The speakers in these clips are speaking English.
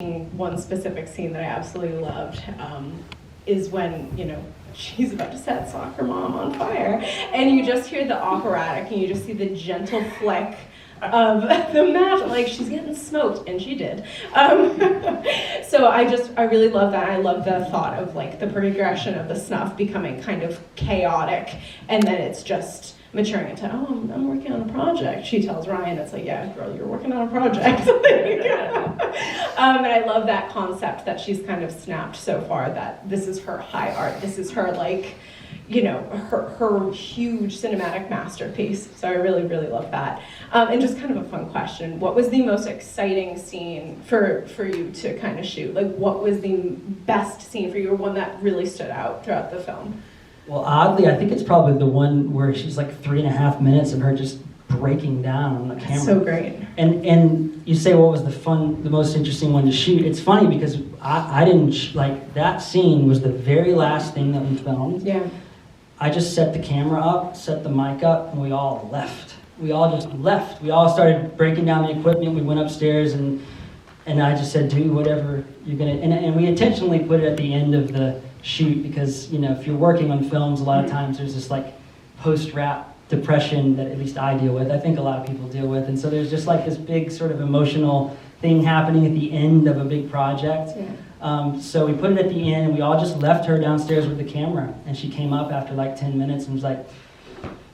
One specific scene that I absolutely loved is when, she's about to set soccer mom on fire, and you just hear the operatic, and you just see the gentle flick of the match, like she's getting smoked, and she did. So I really love that. I love the thought of like the progression of the snuff becoming kind of chaotic, and then it's just maturing into, I'm working on a project. She tells Ryan, it's like, yeah, girl, you're working on a project. And I love that concept that she's kind of snapped so far, that this is her high art. This is her, like, her huge cinematic masterpiece. So I really, really love that. And just kind of a fun question. What was the most exciting scene for you to kind of shoot? Like, what was the best scene for you, or one that really stood out throughout the film? Well, oddly, I think it's probably the one where she's like 3.5 minutes of her just breaking down on the camera. That's so great. And you say, what was the most interesting one to shoot? It's funny because I didn't, like, that scene was the very last thing that we filmed. Yeah. I just set the camera up, set the mic up, and we all left. We all just left. We all started breaking down the equipment. We went upstairs, and I just said, do whatever you're gonna, and we intentionally put it at the end of the shoot because, if you're working on films, a lot of times there's this like post-wrap depression that at least I deal with. I think a lot of people deal with. And so there's just like this big sort of emotional thing happening at the end of a big project. Yeah. So we put it at the end, and we all just left her downstairs with the camera. And she came up after like 10 minutes and was like,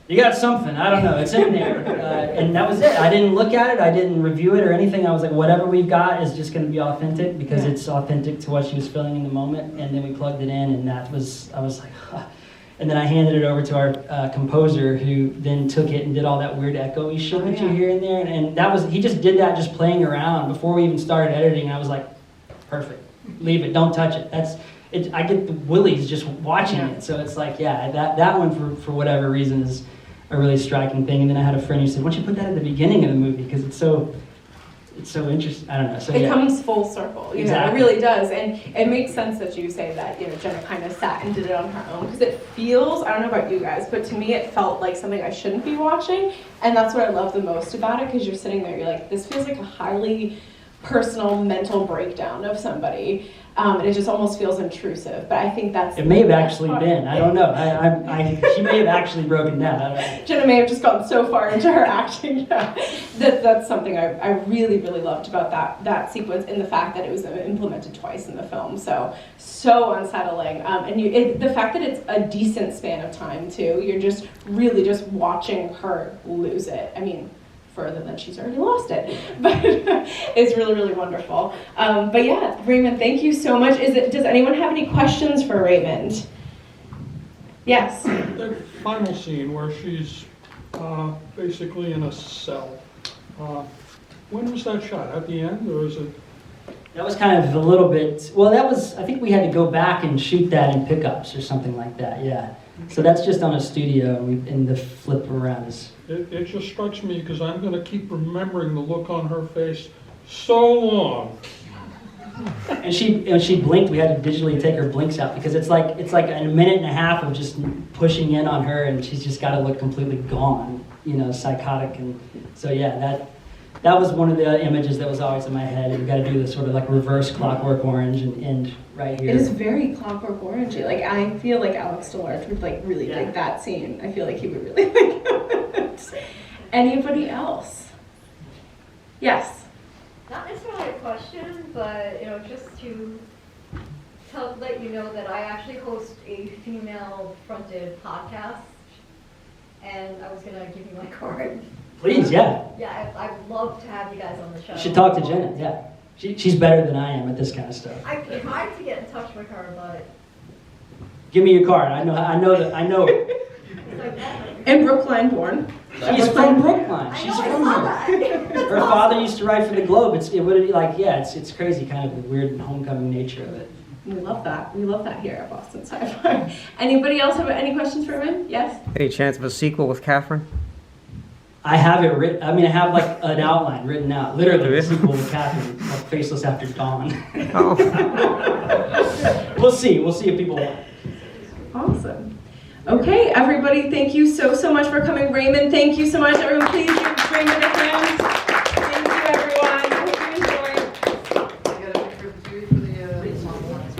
you got something, I don't know, it's in there. And that was it. I didn't look at it, I didn't review it or anything. I was like, whatever we've got is just gonna be authentic because it's authentic to what she was feeling in the moment. And then we plugged it in, and I was like, huh. And then I handed it over to our composer, who then took it and did all that weird echoey shit that you hear in there. And that was, he just did that just playing around before we even started editing. I was like, perfect, leave it, don't touch it. I get the willies just watching it. So it's like, that one for whatever reason is a really striking thing. And then I had a friend who said, why don't you put that at the beginning of the movie? Because it's so interesting. I don't know. So it comes full circle. Exactly. It really does. And it makes sense that you say that, Jenna kind of sat and did it on her own, because it feels, I don't know about you guys, but to me it felt like something I shouldn't be watching. And that's what I love the most about it, because you're sitting there, you're like, this feels like a highly personal mental breakdown of somebody. And it just almost feels intrusive, but I think that's... It may have actually been. I don't know. She may have actually broken down. I don't know. Jenna may have just gone so far into her acting. That's something I really, really loved about that sequence, and the fact that it was implemented twice in the film. So unsettling. And the fact that it's a decent span of time, too. You're just really just watching her lose it. I mean, further than she's already lost it, but it's really, really wonderful. But yeah, Raymond, thank you so much. Does anyone have any questions for Raymond? Yes. The final scene where she's basically in a cell. When was that shot? At the end, or is it? That was kind of a little bit. Well, I think we had to go back and shoot that in pickups or something like that. Yeah. So that's just on a studio, and the flip around is. It just strikes me because I'm going to keep remembering the look on her face so long. And she blinked. We had to digitally take her blinks out because it's like a minute and a half of just pushing in on her, and she's just got to look completely gone, psychotic. And so that was one of the images that was always in my head. And you got to do this sort of like reverse Clockwork Orange and end right here. It is very Clockwork Orangey. Like, I feel like Alex Delarge would like really like that scene. I feel like he would really like it. Anybody else? Yes. Not necessarily a question, but just to let you know that I actually host a female-fronted podcast, and I was gonna give you my card. Please, yeah. Yeah, I'd love to have you guys on the show. You should talk to Jenna. Yeah, she's better than I am at this kind of stuff. I tried to get in touch with her, but give me your card. I know it. it's like that. In Brookline born. She's from Brookline. She's I from saw here. that. Her father used to write for the Globe. It's crazy, kind of the weird homecoming nature of it. We love that. We love that here at Boston Sci-Fi. Anybody else have any questions for him? Yes? Any chance of a sequel with Catherine? I have it written. I mean, I have like an outline written out. Literally, a sequel with Catherine, like Faceless After Dawn. Oh. We'll see. We'll see if people want. Awesome. Okay, everybody, thank you so much for coming. Raymond, thank you so much. Everyone, please give Raymond a hand. Thank you, everyone. I hope you enjoyed. series for the